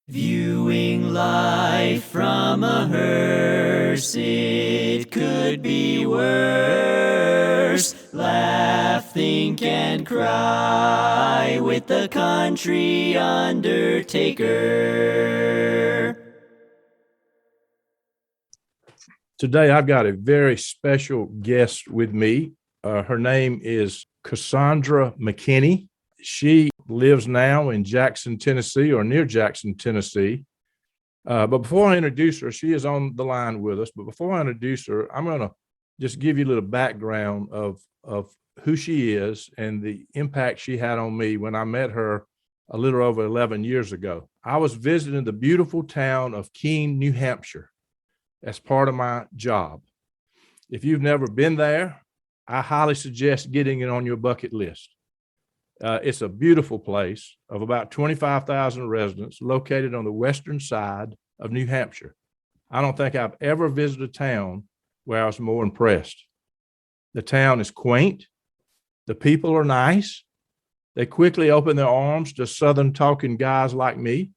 Viewing life from a hearse, it could be worse. Laugh, think, and cry with the country undertaker. Today, I've got a very special guest with me. Her name is Cassandra McKinney. She lives now in Jackson, Tennessee, or near Jackson, Tennessee. But before I introduce her, she is on the line with us. But before I introduce her, I'm going to just give you a little background of who she is and the impact she had on me when I met her a little over 11 years ago. I was visiting the beautiful town of Keene, New Hampshire, as part of my job. If you've never been there, I highly suggest getting it on your bucket list. It's a beautiful place of about 25,000 residents located on the western side of New Hampshire. I don't think I've ever visited a town where I was more impressed. The town is quaint. The people are nice. They quickly open their arms to Southern talking guys like me.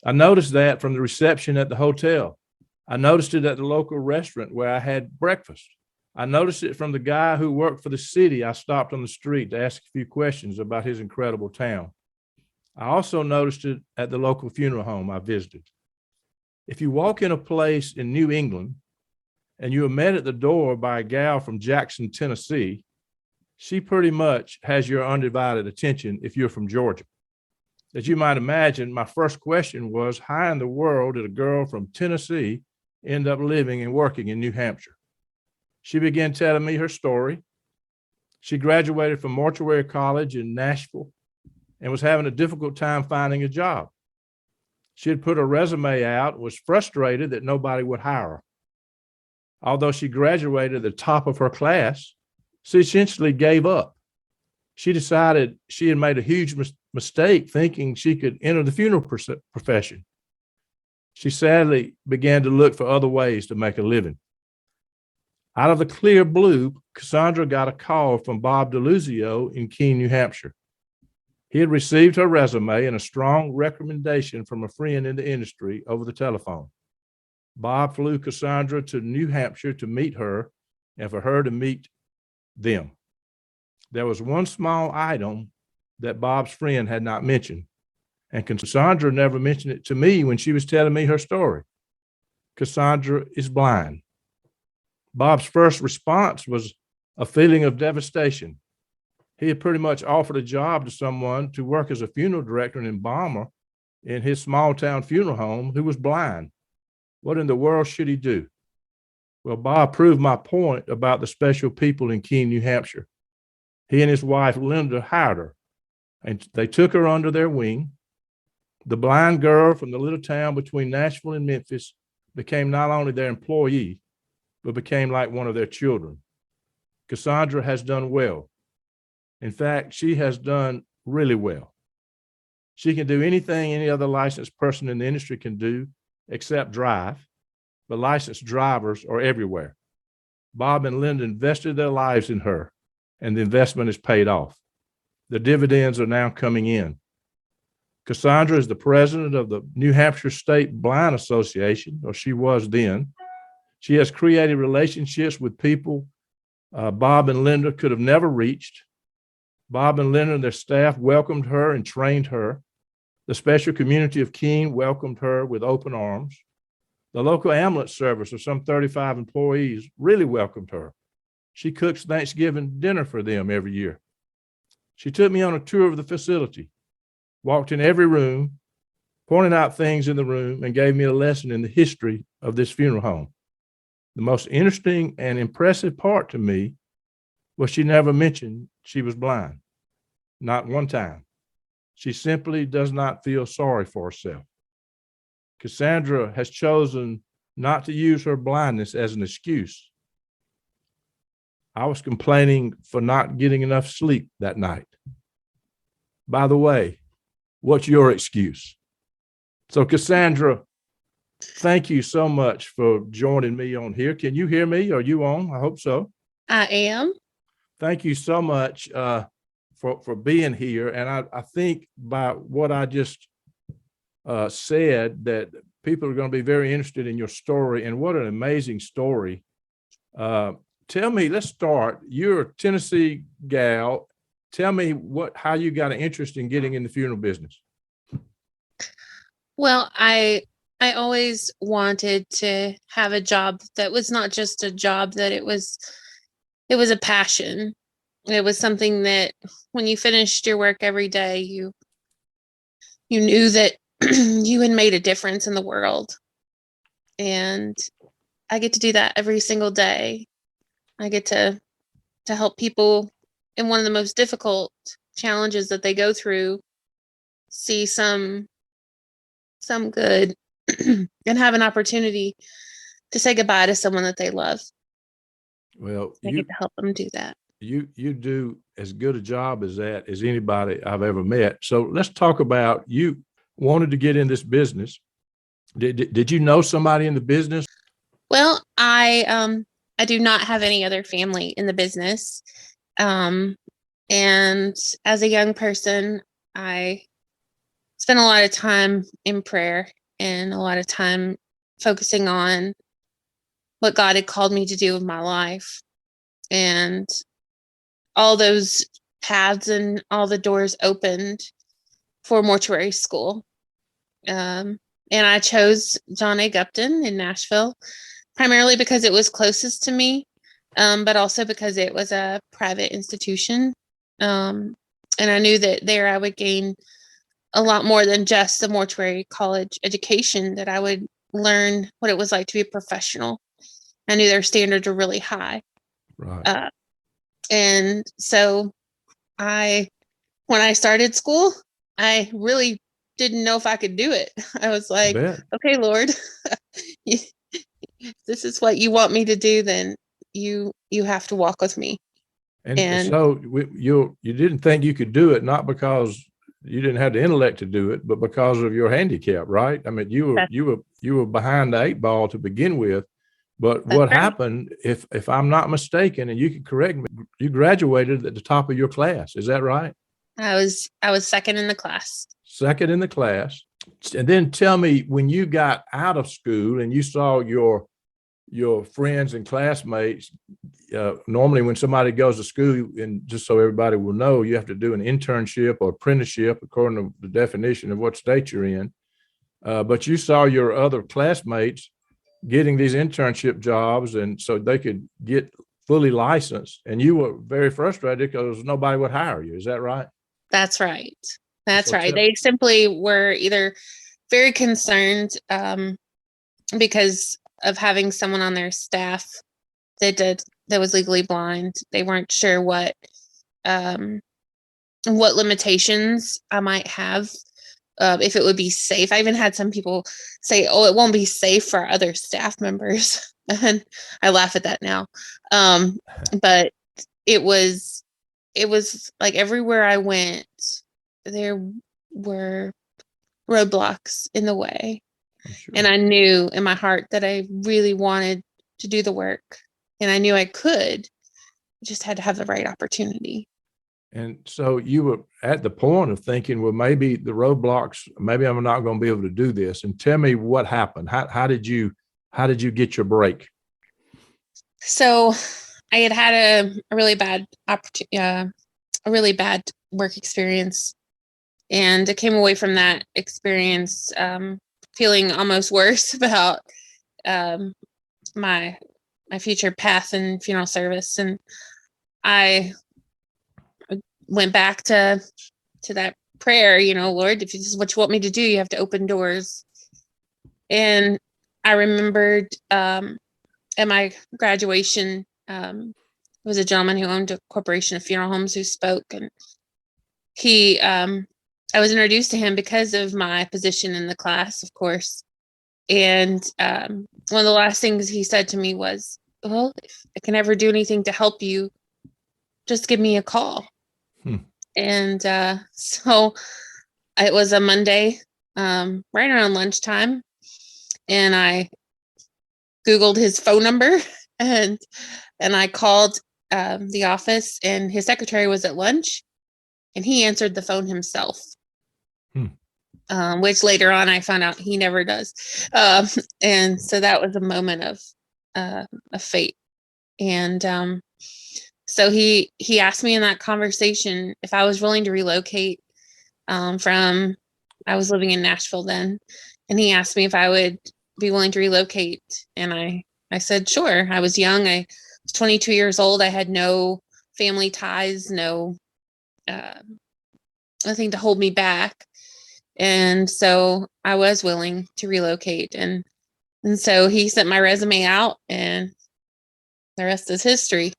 I noticed that from the reception at the hotel. I noticed it at the local restaurant where I had breakfast. I noticed it from the guy who worked for the city I stopped on the street to ask a few questions about his incredible town. I also noticed it at the local funeral home I visited. If you walk in a place in New England and you are met at the door by a gal from Jackson, Tennessee, she pretty much has your undivided attention if you're from Georgia. As you might imagine, my first question was, how in the world did a girl from Tennessee end up living and working in New Hampshire? She began telling me her story. She graduated from Mortuary College in Nashville and was having a difficult time finding a job. She had put her resume out and was frustrated that nobody would hire her. Although she graduated at the top of her class, she essentially gave up. She decided she had made a huge mistake thinking she could enter the funeral profession. She sadly began to look for other ways to make a living. Out of the clear blue, Cassandra got a call from Bob DeLuzio in Keene, New Hampshire. He had received her resume and a strong recommendation from a friend in the industry over the telephone. Bob flew Cassandra to New Hampshire to meet her and for her to meet them. There was one small item that Bob's friend had not mentioned, and Cassandra never mentioned it to me when she was telling me her story. Cassandra is blind. Bob's first response was a feeling of devastation. He had pretty much offered a job to someone to work as a funeral director and embalmer in his small town funeral home who was blind. What in the world should he do? Well, Bob proved my point about the special people in Keene, New Hampshire. He and his wife, Linda, hired her, and they took her under their wing. The blind girl from the little town between Nashville and Memphis became not only their employee, but became like one of their children. Cassandra has done well. In fact, she has done really well. She can do anything any other licensed person in the industry can do except drive, but licensed drivers are everywhere. Bob and Linda invested their lives in her, and the investment is paid off. The dividends are now coming in. Cassandra is the president of the New Hampshire State Blind Association, or she was then. She has created relationships with people Bob and Linda could have never reached. Bob and Linda and their staff welcomed her and trained her. The special community of Keene welcomed her with open arms. The local ambulance service of some 35 employees really welcomed her. She cooks Thanksgiving dinner for them every year. She took me on a tour of the facility, walked in every room, pointed out things in the room, and gave me a lesson in the history of this funeral home. The most interesting and impressive part to me was she never mentioned she was blind. Not one time. She simply does not feel sorry for herself. Cassandra has chosen not to use her blindness as an excuse. I was complaining for not getting enough sleep that night. By the way, what's your excuse? So Cassandra, thank you so much for joining me on here. Can you hear me? Are you on? I hope so. I am. Thank you so much for being here. And I think by what I just said that people are going to be very interested in your story, and what an amazing story. Tell me, let's start. You're a Tennessee gal. Tell me how you got an interest in getting in the funeral business. Well, I always wanted to have a job that was not just a job, that it was a passion. It was something that when you finished your work every day, you knew that you had made a difference in the world. And I get to do that every single day. I get to help people in one of the most difficult challenges that they go through, see some good and have an opportunity to say goodbye to someone that they love. Well, I get to help them do that. You do as good a job as that as anybody I've ever met. So let's talk about, you wanted to get in this business. Did you know somebody in the business? Well, I do not have any other family in the business. And as a young person, I spent a lot of time in prayer and a lot of time focusing on what God had called me to do with my life. And all those paths and all the doors opened for mortuary school. And I chose John A. Gupton in Nashville, primarily because it was closest to me, but also because it was a private institution. And I knew that there I would gain a lot more than just the mortuary college education, that I would learn what it was like to be a professional. I knew their standards were really high. Right. And so when I started school, I really didn't know if I could do it. I was like, okay, Lord, this is what you want me to do, then you have to walk with me. And so you didn't think you could do it, not because you didn't have the intellect to do it, but because of your handicap, right? I mean, you were behind the 8 ball to begin with. But what happened, if I'm not mistaken, and you can correct me, you graduated at the top of your class. Is that right? I was second in the class. Second in the class. And then tell me, when you got out of school and you saw your friends and classmates, normally when somebody goes to school, and just so everybody will know, you have to do an internship or apprenticeship according to the definition of what state you're in. But you saw your other classmates getting these internship jobs, and so they could get fully licensed, and you were very frustrated because nobody would hire you. Is that right? That's right. That's right. They simply were either very concerned because of having someone on their staff that was legally blind. They weren't sure what limitations I might have. If it would be safe. I even had some people say, "Oh, it won't be safe for other staff members," and I laugh at that now. But it was like everywhere I went, there were roadblocks in the way, and I knew in my heart that I really wanted to do the work, and I knew I could. I just had to have the right opportunity. And so you were at the point of thinking, well, maybe the roadblocks, maybe I'm not going to be able to do this. And tell me what happened. How did you get your break? So I had a really bad work experience, and I came away from that experience feeling almost worse about my future path in funeral service. And I went back to that prayer, Lord, if this is what you want me to do, you have to open doors. And I remembered at my graduation, there was a gentleman who owned a corporation of funeral homes who spoke, and I was introduced to him because of my position in the class, of course. And one of the last things he said to me was, "Well, if I can ever do anything to help you, just give me a call." And so it was a Monday, right around lunchtime, and I Googled his phone number, and I called the office, and his secretary was at lunch, and he answered the phone himself. which later on I found out he never does. And so that was a moment of fate. And so he asked me in that conversation if I was willing to relocate from, I was living in Nashville then, and he asked me if I would be willing to relocate. And I said, sure. I was young. I was 22 years old. I had no family ties, no nothing to hold me back. And so I was willing to relocate. And so he sent my resume out, and the rest is history.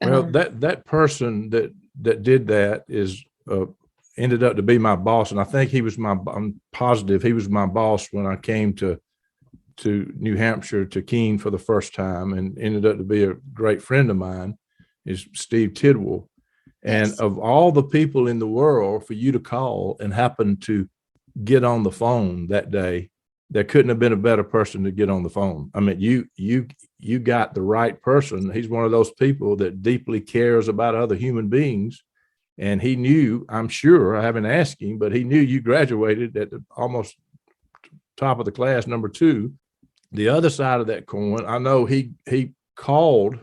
Well, that person that did that is ended up to be my boss, and I think I'm positive he was my boss when I came to New Hampshire, to Keene for the first time, and ended up to be a great friend of mine, is Steve Tidwell. And Yes. of all the people in the world for you to call and happen to get on the phone that day, there couldn't have been a better person to get on the phone. I mean, you got the right person. He's one of those people that deeply cares about other human beings. And he knew, I'm sure, I haven't asked him, but he knew you graduated at the almost top of the class, number 2. The other side of that coin, I know he called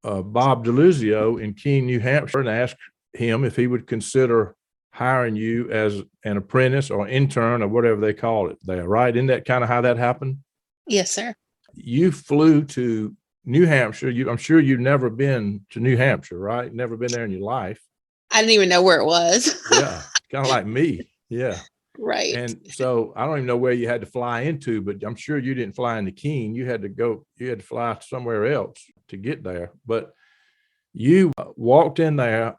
Bob DeLuzio in Keene, New Hampshire, and asked him if he would consider hiring you as an apprentice or intern or whatever they call it there, right? Isn't that kind of how that happened? Yes, sir. You flew to New Hampshire. I'm sure you've never been to New Hampshire, right? Never been there in your life. I didn't even know where it was. Yeah, kind of like me. Yeah. Right. And so I don't even know where you had to fly into, but I'm sure you didn't fly into Keene. You had to fly somewhere else to get there. But you walked in there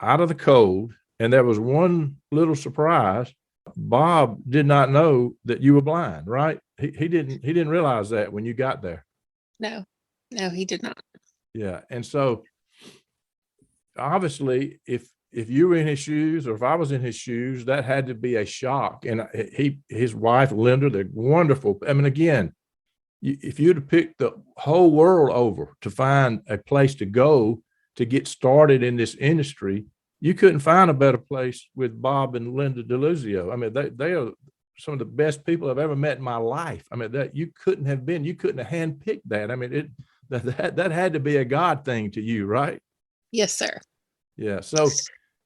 out of the cold, and there was one little surprise. Bob did not know that you were blind, right? He didn't realize that when you got there. No, he did not. Yeah. And so obviously, if you were in his shoes, or if I was in his shoes, that had to be a shock. And his wife, Linda, they're wonderful. I mean, again, if you'd have picked the whole world over to find a place to go to get started in this industry, you couldn't find a better place with Bob and Linda DeLuzio. I mean, they are some of the best people I've ever met in my life. I mean, that you couldn't have handpicked that. I mean, that had to be a God thing to you, right? Yes, sir. Yeah. So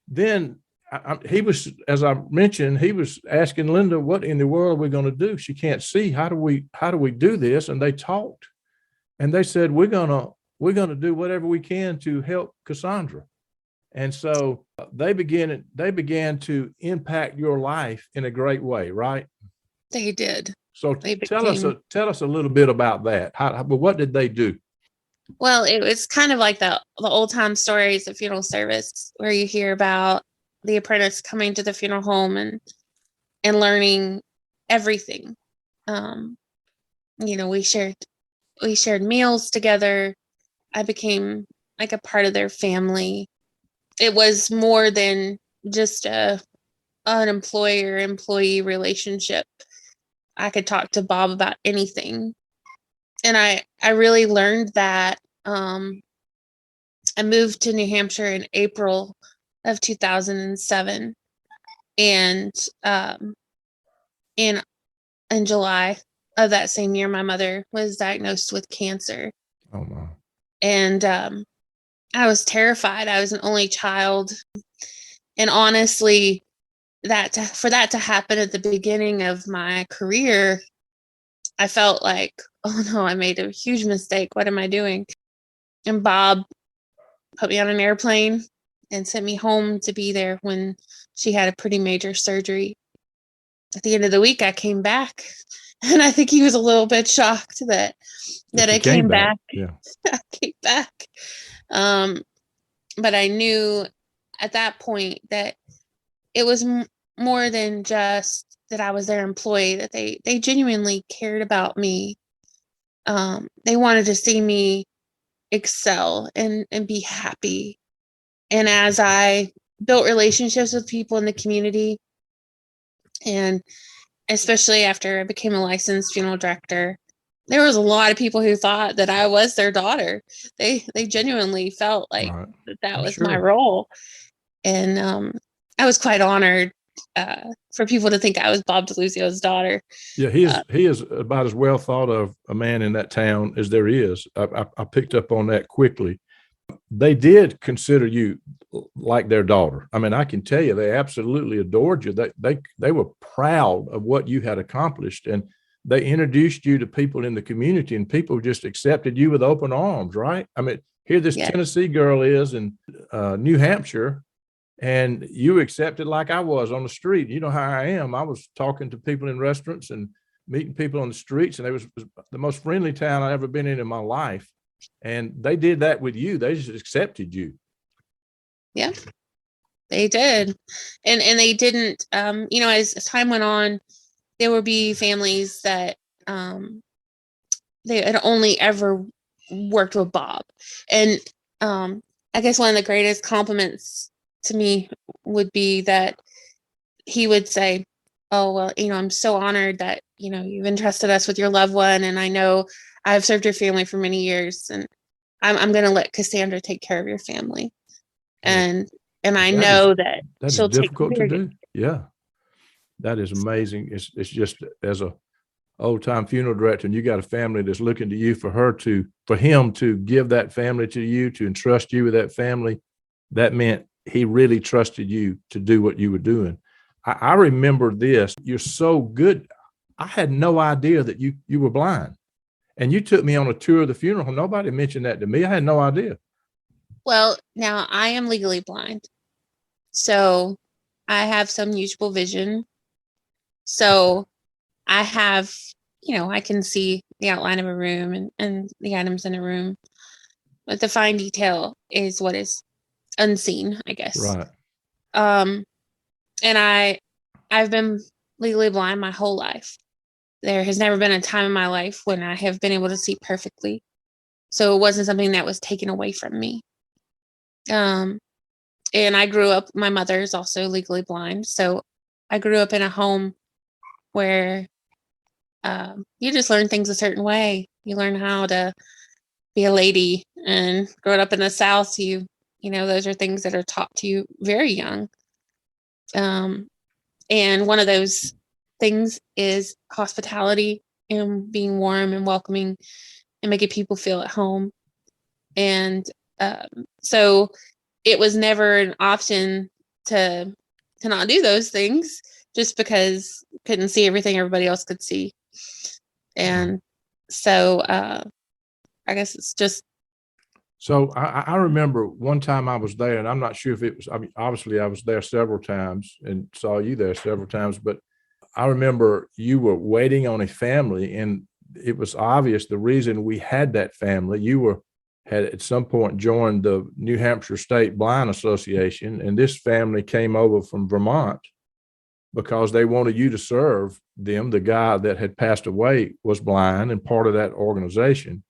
then he was, as I mentioned, he was asking Linda, what in the world are we going to do? She can't see. How do we do this? And they talked, and they said, we're going to do whatever we can to help Cassandra. And so they began to impact your life in a great way, right? They did. So tell us a little bit about that. What did they do? Well, it was kind of like the old time stories of funeral service, where you hear about the apprentice coming to the funeral home and learning everything. We shared meals together. I became like a part of their family. It was more than just an employer-employee relationship. I could talk to Bob about anything. And I really learned that. I moved to New Hampshire in April of 2007. And in July of that same year, my mother was diagnosed with cancer. Oh, wow. And I was terrified. I was an only child. And honestly, for that to happen at the beginning of my career, I felt like, oh no, I made a huge mistake. What am I doing? And Bob put me on an airplane and sent me home to be there when she had a pretty major surgery. At the end of the week, I came back, and I think he was a little bit shocked that I came back. Yeah. I came back. But I knew at that point that it was more than just that I was their employee, that they genuinely cared about me. They wanted to see me excel and be happy. And as I built relationships with people in the community, and especially after I became a licensed funeral director, there was a lot of people who thought that I was their daughter. They genuinely felt like Right. that was Sure. my role. And I was quite honored for people to think I was Bob DeLuzio's daughter. Yeah, he is about as well thought of a man in that town as there is. I picked up on that quickly. They did consider you like their daughter. I mean, I can tell you, they absolutely adored you. They were proud of what you had accomplished, and they introduced you to people in the community, and people just accepted you with open arms, right? I mean, here this Tennessee girl is in New Hampshire, and you accepted like I was on the street. You know how I am. I was talking to people in restaurants and meeting people on the streets, and it was the most friendly town I've ever been in my life. And they did that with you. They just accepted you. Yeah, they did. And they didn't, as time went on, there would be families that they had only ever worked with Bob. And I guess one of the greatest compliments to me would be that he would say, oh, well, I'm so honored that, you've entrusted us with your loved one. And I know I've served your family for many years, and I'm going to let Cassandra take care of your family. And I know that she'll take difficult to do. Yeah. That is amazing. It's just, as a old time funeral director, and you got a family that's looking to you for him to give that family to you, to entrust you with that family. That meant he really trusted you to do what you were doing. I remember this. You're so good. I had no idea that you were blind. And you took me on a tour of the funeral home. Nobody mentioned that to me. I had no idea. Well, now I am legally blind. So I have some usable vision. So I have, I can see the outline of a room and the items in a room. But the fine detail is what is unseen, I guess. Right. And I've been legally blind my whole life. There has never been a time in my life when I have been able to see perfectly. So it wasn't something that was taken away from me. And I grew up, my mother is also legally blind. So I grew up in a home where you just learn things a certain way. You learn how to be a lady, and growing up in the South, those are things that are taught to you very young. And one of those things is hospitality and being warm and welcoming and making people feel at home. And so it was never an option to not do those things, just because I couldn't see everything everybody else could see. And so I guess it's just. So I remember one time I was there, and I'm not sure if it was, obviously I was there several times and saw you there several times, but I remember you were waiting on a family, and it was obvious the reason we had that family. You had at some point joined the New Hampshire State Blind Association, and this family came over from Vermont because they wanted you to serve them. The guy that had passed away was blind and part of that organization.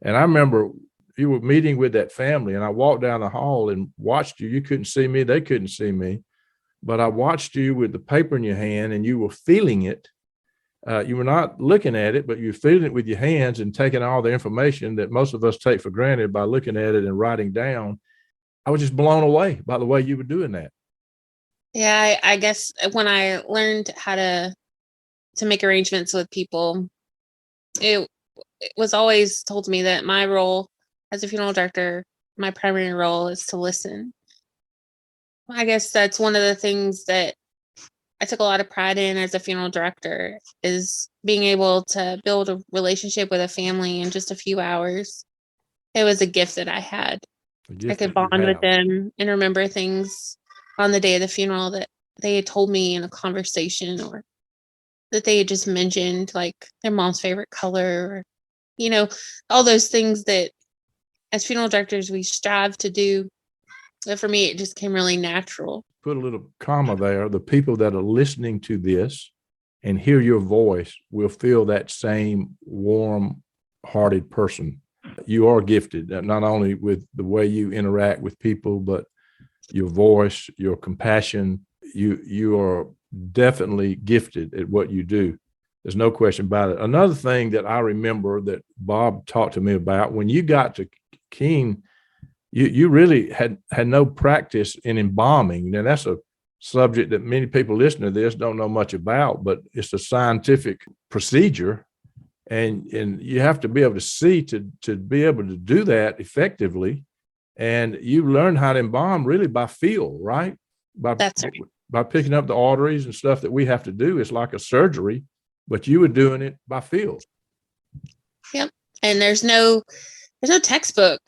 And I remember you were meeting with that family, and I walked down the hall and watched you. You couldn't see me. They couldn't see me. But I watched you with the paper in your hand, and you were feeling it. You were not looking at it, but you were feeling it with your hands and taking all the information that most of us take for granted by looking at it and writing down. I was just blown away by the way you were doing that. Yeah, I guess when I learned how to make arrangements with people, it was always told to me that my role as a funeral director, my primary role is to listen. I guess that's one of the things that I took a lot of pride in as a funeral director, is being able to build a relationship with a family in just a few hours. It was a gift that I had. I could bond with them and remember things on the day of the funeral that they had told me in a conversation, or that they had just mentioned, like their mom's favorite color, or, all those things that as funeral directors we strive to do. But for me, it just came really natural. Put a little comma there. The people that are listening to this and hear your voice will feel that same warm-hearted person. You are gifted, not only with the way you interact with people, but your voice, your compassion. You are definitely gifted at what you do. There's no question about it. Another thing that I remember that Bob talked to me about, when you got to Keene, you really had no practice in embalming. Now that's subject that many people listening to this don't know much about, but it's a scientific procedure. And you have to be able to see to be able to do that effectively. And you learn how to embalm really by feel, right? That's right. By picking up the arteries and stuff that we have to do. It's like a surgery, but you were doing it by feel. Yep. And there's no textbook.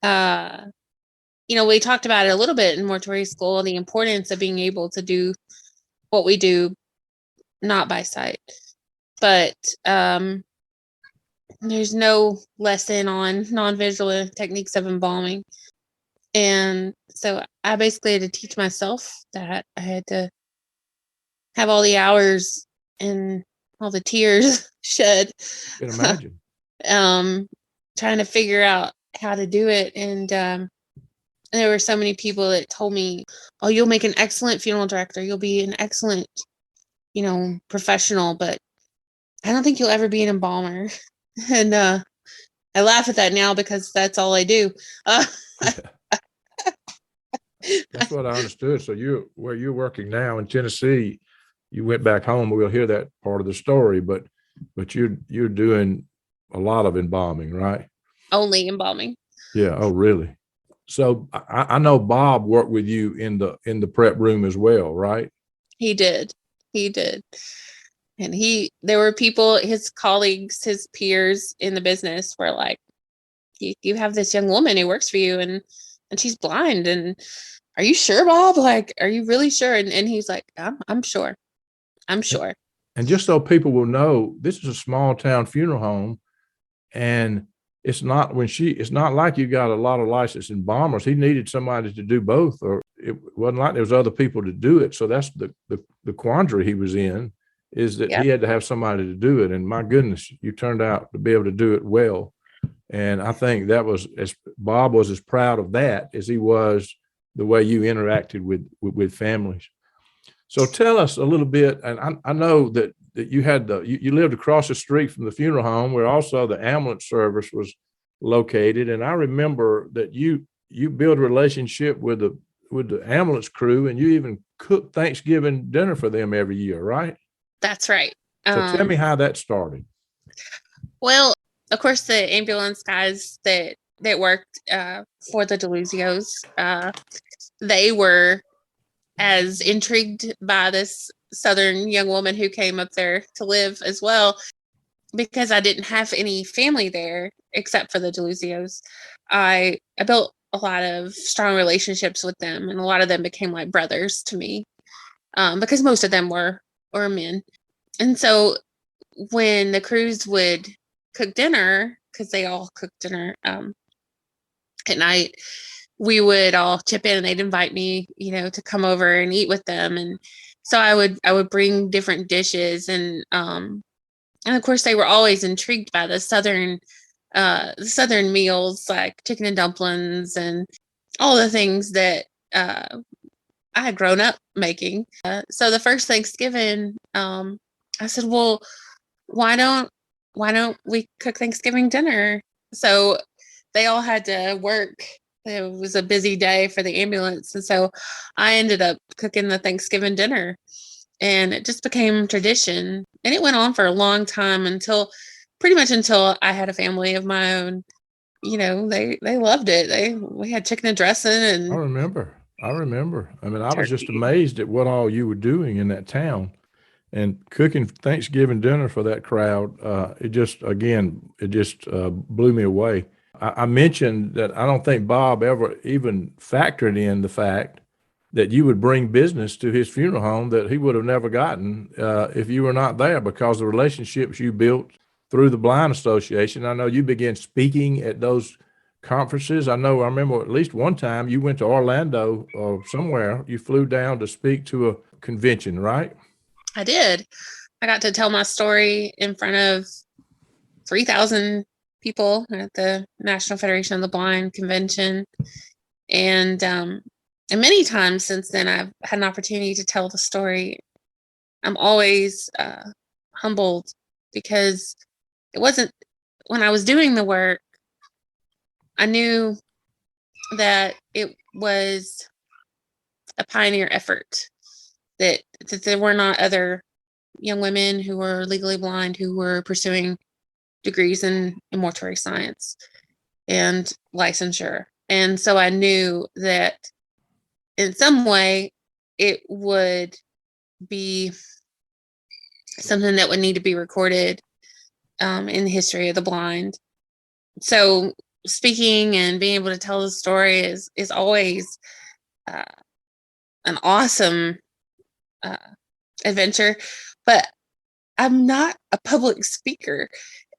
We talked about it a little bit in mortuary school, the importance of being able to do what we do, not by sight. But there's no lesson on non-visual techniques of embalming. And so I basically had to teach myself that. I had to have all the hours and all the tears shed. You can imagine. Trying to figure out how to do it. And there were so many people that told me, oh, you'll make an excellent funeral director. You'll be an excellent, professional, but I don't think you'll ever be an embalmer. And I laugh at that now because that's all I do. That's what I understood. So where you're working now in Tennessee, you went back home. We'll hear that part of the story, but you're doing a lot of embalming, right? Only embalming. Yeah. Oh, really? So I know Bob worked with you in the prep room as well, right? He did. And there were people, his colleagues, his peers in the business were like, you have this young woman who works for you and she's blind. And are you sure, Bob? Like, are you really sure? And he's like, I'm sure. I'm sure. And just so people will know, this is a small town funeral home, and it's not like you got a lot of licensed embalmers. He needed somebody to do both, or it wasn't like there was other people to do it. So that's the quandary he was in, is that he had to have somebody to do it. And my goodness, you turned out to be able to do it well. And I think that was, as Bob was as proud of that as he was the way you interacted with families. So tell us a little bit, and I know that you had you lived across the street from the funeral home where also the ambulance service was located. And I remember that you built a relationship with the ambulance crew, and you even cooked Thanksgiving dinner for them every year, right? That's right. So tell me how that started. Well, of course, the ambulance guys that worked for the Delusios, they were as intrigued by this Southern young woman who came up there to live as well, because I didn't have any family there except for the Delusios. I built a lot of strong relationships with them, and a lot of them became like brothers to me, because most of them were men. And so when the crews would cook dinner, because they all cooked dinner at night, we would all chip in, and they'd invite me, to come over and eat with them. And so I would bring different dishes, and of course they were always intrigued by the southern meals, like chicken and dumplings and all the things that I had grown up making. So the first Thanksgiving, I said, well, why don't we cook Thanksgiving dinner? So they all had to work. It was a busy day for the ambulance. And so I ended up cooking the Thanksgiving dinner, and it just became tradition. And it went on for a long time until I had a family of my own. They loved it. We had chicken and dressing. And I remember. I mean, I was just amazed at what all you were doing in that town, and cooking Thanksgiving dinner for that crowd. It just blew me away. I mentioned that I don't think Bob ever even factored in the fact that you would bring business to his funeral home that he would have never gotten if you were not there, because the relationships you built through the Blind Association. I know you began speaking at those conferences. I remember at least one time you went to Orlando or somewhere. You flew down to speak to a convention, right? I did. I got to tell my story in front of 3,000 people at the National Federation of the Blind convention. And many times since then, I've had an opportunity to tell the story. I'm always humbled, because it wasn't, when I was doing the work, I knew that it was a pioneer effort. that there were not other young women who were legally blind who were pursuing degrees in mortuary science and licensure. And so I knew that in some way it would be something that would need to be recorded in the history of the blind. So speaking and being able to tell the story is always an awesome adventure, but I'm not a public speaker.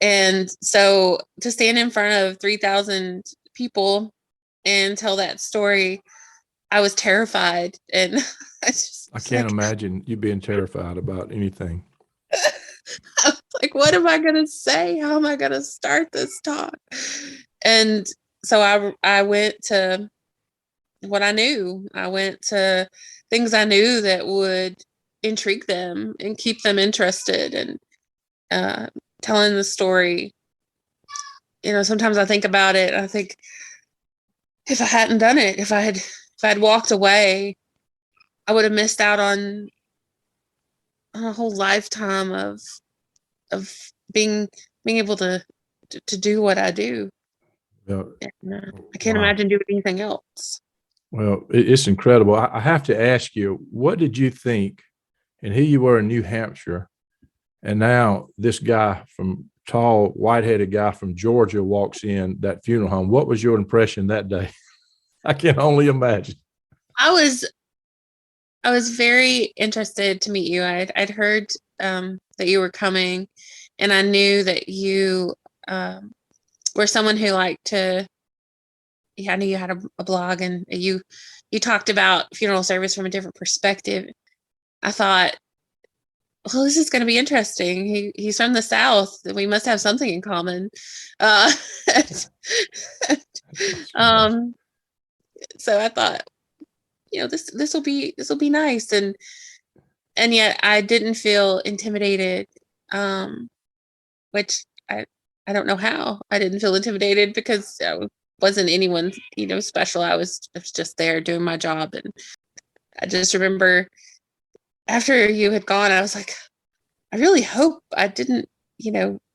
And so to stand in front of 3,000 people and tell that story, I was terrified. And I can't imagine you being terrified about anything. I was like, what am I going to say? How am I going to start this talk? And so I went to what I knew. I went to things I knew that would intrigue them and keep them interested, and telling the story. Sometimes I think about it. I think if I hadn't done it, if I'd walked away, I would have missed out on a whole lifetime of being able to do what I do. Well, And, I can't imagine doing anything else. Well, it's incredible. I have to ask you, what did you think? And here you were in New Hampshire, and now this guy tall, white-headed guy from Georgia walks in that funeral home. What was your impression that day? I can only imagine. I was very interested to meet you. I'd heard that you were coming, and I knew that you were someone who liked to. Yeah, I knew you had a blog, and you talked about funeral service from a different perspective. I thought, well, this is going to be interesting. He's from the South. We must have something in common. So I thought, this will be nice, and yet I didn't feel intimidated, which I don't know how I didn't feel intimidated, because I wasn't anyone special. I was just there doing my job. And I just remember after you had gone, I was like, I really hope I didn't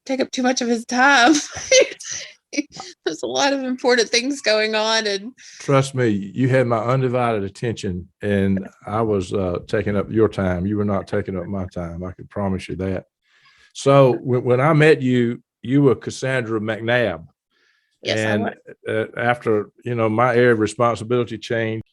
take up too much of his time. There's a lot of important things going on, and trust me, you had my undivided attention, and I was taking up your time. You were not taking up my time. I can promise you that. So when I met you, you were Cassandra McNabb. Yes, and after my area of responsibility changed,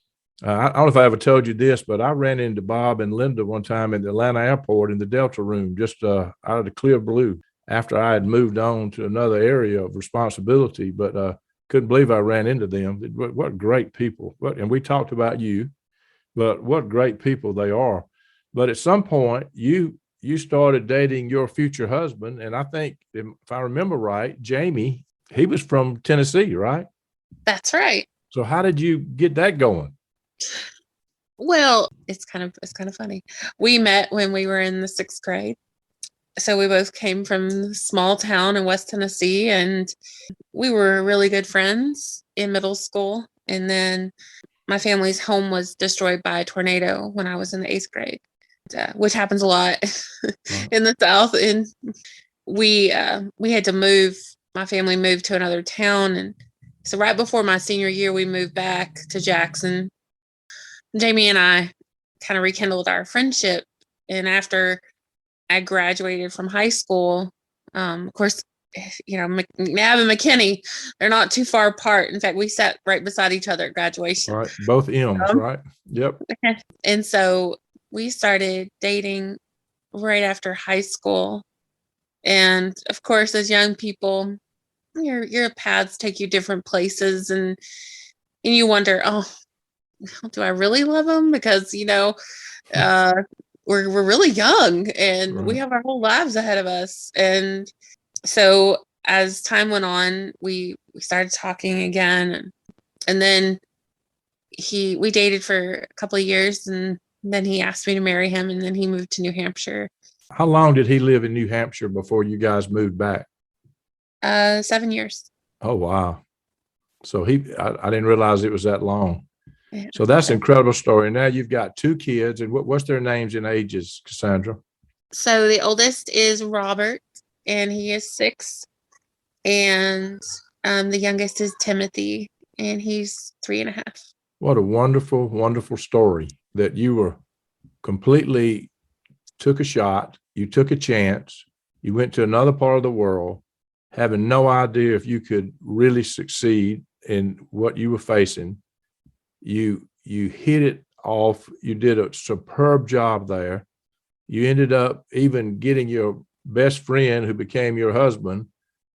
I don't know if I ever told you this, but I ran into Bob and Linda one time at the Atlanta airport in the Delta room, just out of the clear blue, after I had moved on to another area of responsibility. But couldn't believe I ran into them. What great people! And we talked about you, but what great people they are. But at some point, you started dating your future husband, and I think, if I remember right, Jamie. He was from Tennessee, right? That's right. So how did you get that going? Well, it's kind of funny. We met when we were in the 6th grade. So we both came from a small town in West Tennessee, and we were really good friends in middle school. And then my family's home was destroyed by a tornado when I was in the 8th grade, which happens a lot in the South. And we had to move. My family moved to another town, and so right before my senior year, we moved back to Jackson. Jamie and I kind of rekindled our friendship, and after I graduated from high school, of course, McNabb and McKinney, they're not too far apart. In fact, we sat right beside each other at graduation. Right, both M's, right? Yep. And so we started dating right after high school. And of course, as young people, your paths take you different places, and you wonder, oh, do I really love him? Because we're really young, and Right. we have our whole lives ahead of us. And so as time went on, we started talking again, and then we dated for a couple of years, and then he asked me to marry him, and then he moved to New Hampshire. How long did he live in New Hampshire before you guys moved back? 7 years. Oh, wow. So I didn't realize it was that long. Yeah. So that's an incredible story. Now you've got two kids, and what's their names and ages, Cassandra? So the oldest is Robert, and he is 6. And the youngest is Timothy, and he's 3.5. What a wonderful, wonderful story that you were completely took a shot. You took a chance. You went to another part of the world, having no idea if you could really succeed in what you were facing. You hit it off. You did a superb job there. You ended up even getting your best friend, who became your husband,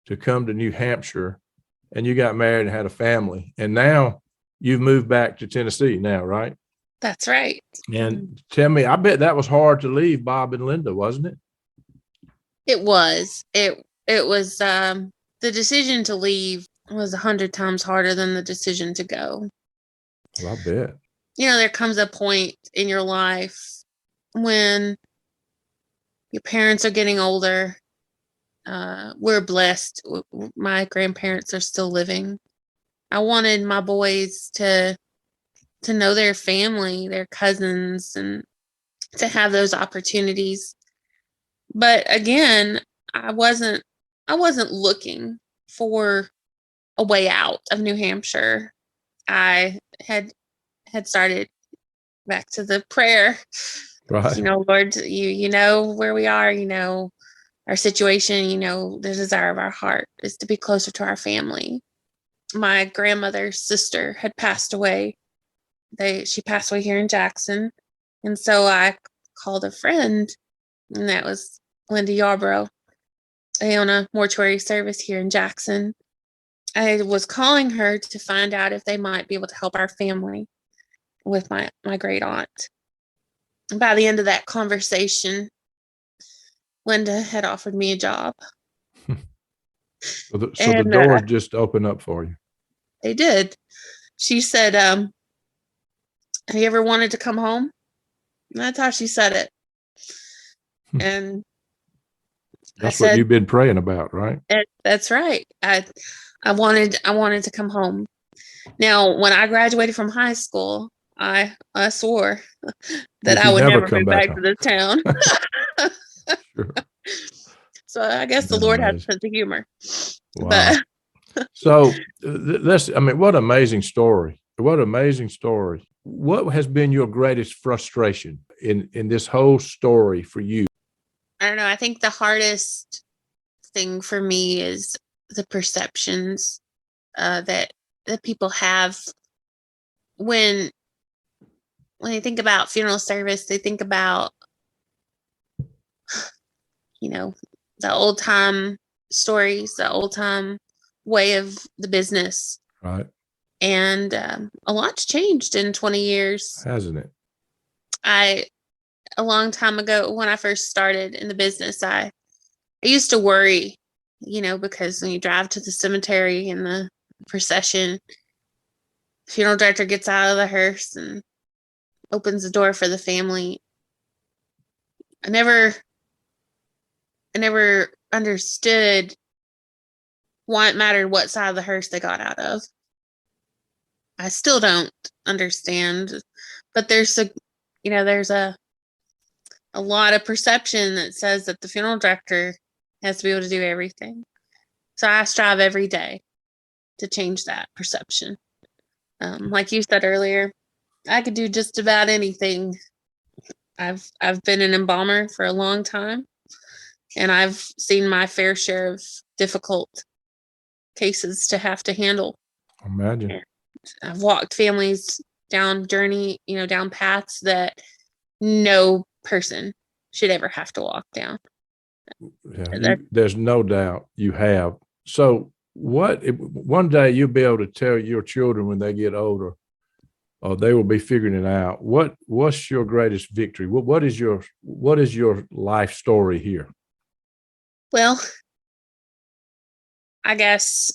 to come to New Hampshire, and you got married and had a family. And now you've moved back to Tennessee now, right? That's right. And tell me, I bet that was hard to leave Bob and Linda, wasn't it? It was. It was the decision to leave was 100 times harder than the decision to go. Well, I bet. There comes a point in your life when your parents are getting older. We're blessed. My grandparents are still living. I wanted my boys to know their family, their cousins, and to have those opportunities. But again, I wasn't looking for a way out of New Hampshire. I had started back to the prayer. Right. Lord, you know where we are, our situation, the desire of our heart is to be closer to our family. My grandmother's sister had passed away. She passed away here in Jackson. And so I called a friend, and that was Linda Yarborough. They own a mortuary service here in Jackson. I was calling her to find out if they might be able to help our family with my great aunt. By the end of that conversation, Linda had offered me a job. So the doors just opened up for you. They did. She said, have you ever wanted to come home? And that's how she said it. And that's what you've been praying about, right? That's right. I wanted to come home. Now, when I graduated from high school, I swore that I would never come back to this town. Sure. So I guess the Lord has a sense of humor. Wow. So what an amazing story. What an amazing story. What has been your greatest frustration in this whole story for you? I don't know. I think the hardest thing for me is the perceptions that people have when they think about funeral service. They think about the old time stories, the old time way of the business, right? And a lot's changed in 20 years, hasn't it? A long time ago, when I first started in the business, I used to worry, because when you drive to the cemetery in the procession, the funeral director gets out of the hearse and opens the door for the family. I never understood why it mattered what side of the hearse they got out of. I still don't understand, but there's a lot of perception that says that the funeral director has to be able to do everything. So I strive every day to change that perception. Like you said earlier, I could do just about anything. I've been an embalmer for a long time, and I've seen my fair share of difficult cases to have to handle. Imagine. And I've walked families down down paths that no person should ever have to walk down. Yeah, there's no doubt you have. So one day you'll be able to tell your children when they get older, they will be figuring it out. What's your greatest victory? What is your life story here? Well, I guess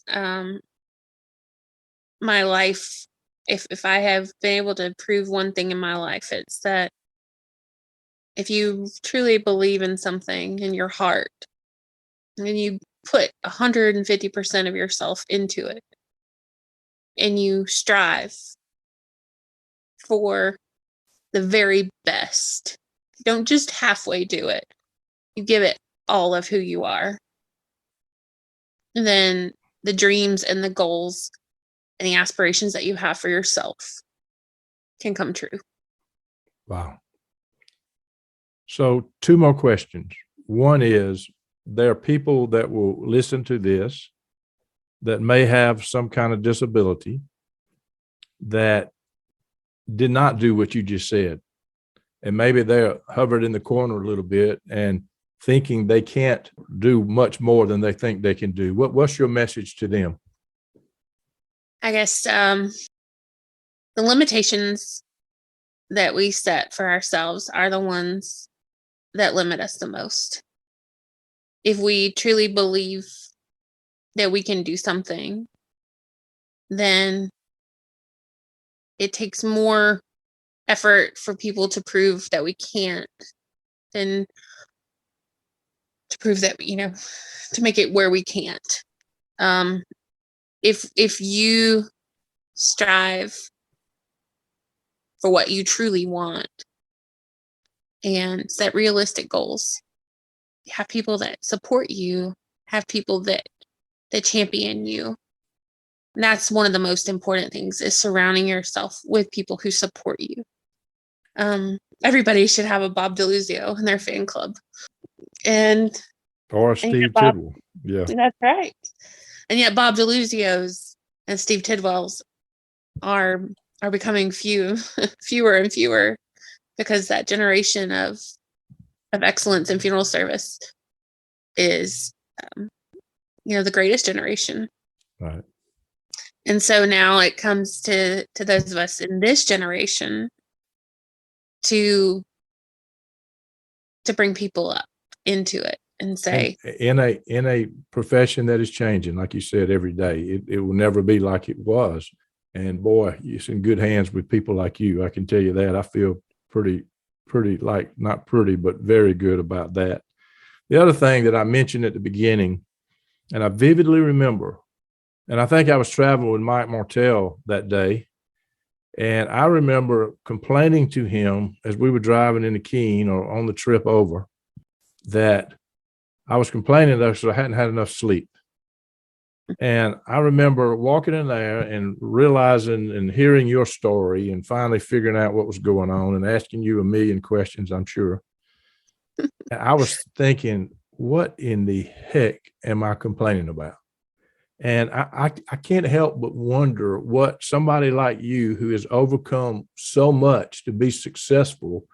my life, if I have been able to prove one thing in my life, it's that if you truly believe in something in your heart and you put 150% of yourself into it and you strive for the very best. Don't just halfway do it. You give it all of who you are. And then the dreams and the goals and the aspirations that you have for yourself can come true. Wow. So 2 more questions. One is, there are people that will listen to this that may have some kind of disability that did not do what you just said. And maybe they're hovered in the corner a little bit and thinking they can't do much more than they think they can do. What's your message to them? I guess the limitations that we set for ourselves are the ones that limit us the most. If we truly believe that we can do something, then it takes more effort for people to prove that we can't than to prove that, to make it where we can't. If you strive for what you truly want and set realistic goals, have people that support you, have people that champion you. And that's one of the most important things, is surrounding yourself with people who support you. Everybody should have a Bob DeLuzio in their fan club. Or Steve Tidwell. Yeah. That's right. And yet Bob DeLuzio's and Steve Tidwell's are becoming fewer and fewer, because that generation of excellence in funeral service is the greatest generation. Right. And so now it comes to those of us in this generation to bring people up into it and say, in a profession that is changing, like you said, every day, it will never be like it was. And boy, it's in good hands with people like you. I can tell you that. I feel pretty, like, not pretty, but very good about that. The other thing that I mentioned at the beginning, and I vividly remember, and I think I was traveling with Mike Martell that day, and I remember complaining to him as we were driving into Keene or on the trip over, that I was complaining that I hadn't had enough sleep. And I remember walking in there and realizing and hearing your story and finally figuring out what was going on and asking you a million questions, I'm sure. I was thinking, what in the heck am I complaining about? And I can't help but wonder what somebody like you, who has overcome so much to be successful,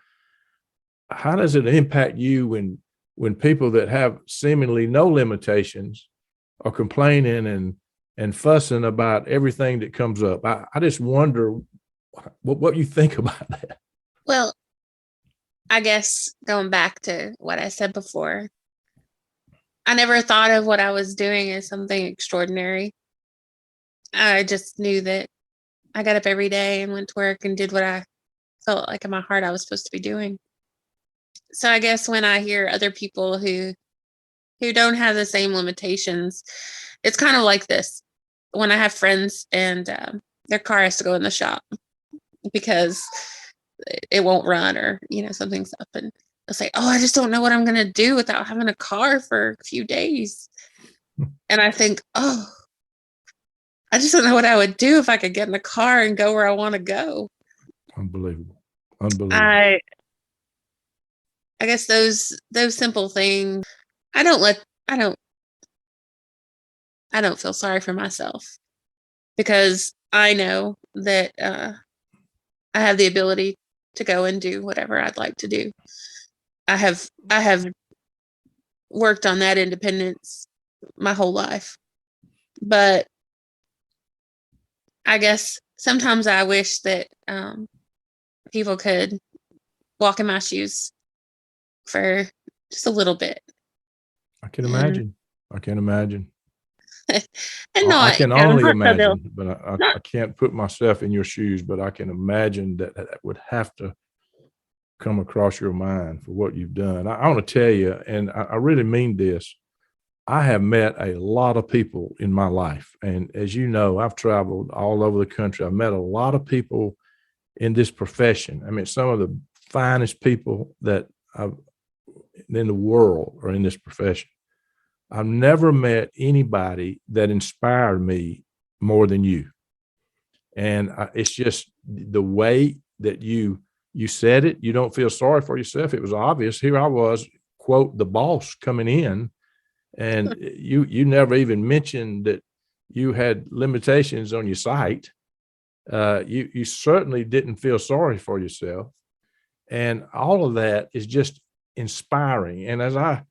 how does it impact you when people that have seemingly no limitations are complaining and fussing about everything that comes up? I just wonder what you think about that. Well, I guess going back to what I said before, I never thought of what I was doing as something extraordinary. I just knew that I got up every day and went to work and did what I felt like in my heart I was supposed to be doing. So I guess when I hear other people who don't have the same limitations, it's kind of like this. When I have friends and their car has to go in the shop because it won't run, or something's up, and they'll say, "Oh, I just don't know what I'm going to do without having a car for a few days." And I think, "Oh, I just don't know what I would do if I could get in a car and go where I want to go." Unbelievable. I guess those simple things. I don't feel sorry for myself, because I know that I have the ability to go and do whatever I'd like to do. I have worked on that independence my whole life. But I guess sometimes I wish that people could walk in my shoes for just a little bit. I can imagine. And not, I can only imagine, so but I can't put myself in your shoes, but I can imagine that would have to come across your mind for what you've done. I want to tell you, and I really mean this, I have met a lot of people in my life. And as you know, I've traveled all over the country. I've met a lot of people in this profession. I mean, some of the finest people that I've in the world are in this profession. I've never met anybody that inspired me more than you. And it's just the way that you said it. You don't feel sorry for yourself. It was obvious. Here I was, quote, the boss coming in, and you never even mentioned that you had limitations on your sight. You certainly didn't feel sorry for yourself. And all of that is just inspiring. And as I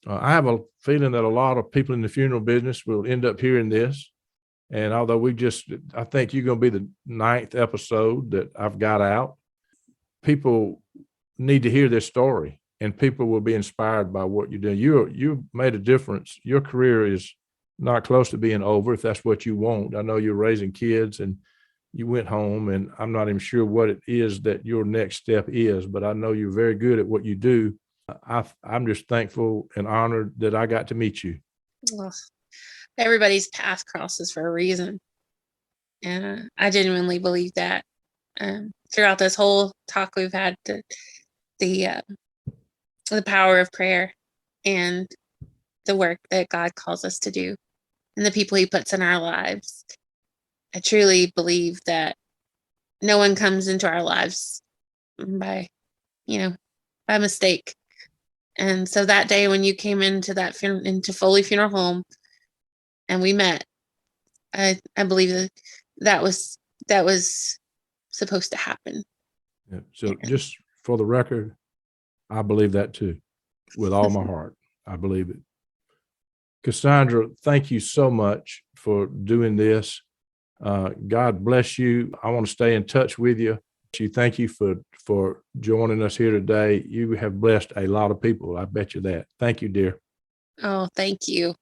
have a feeling that a lot of people in the funeral business will end up hearing this. And although I think you're going to be the 9th episode that I've got out, people need to hear this story, and people will be inspired by what you're doing. You made a difference. Your career is not close to being over, if that's what you want. I know you're raising kids and you went home, and I'm not even sure what it is that your next step is, but I know you're very good at what you do. I'm just thankful and honored that I got to meet you. Well, everybody's path crosses for a reason. And I genuinely believe that. Throughout this whole talk we've had, the power of prayer and the work that God calls us to do and the people he puts in our lives. I truly believe that no one comes into our lives by mistake. And so that day when you came into into Foley Funeral Home and we met, I believe that was supposed to happen. Yeah. So just for the record, I believe that too, with all my heart. I believe it. Cassandra, thank you so much for doing this. God bless you. I want to stay in touch with you. Thank you for joining us here today. You have blessed a lot of people. I bet you that. Thank you, dear. Oh, thank you.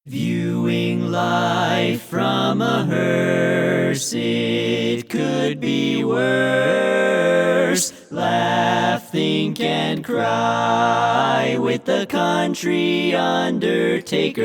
Viewing life from a hearse, it could be worse. Laugh, think, and cry with the country undertaker.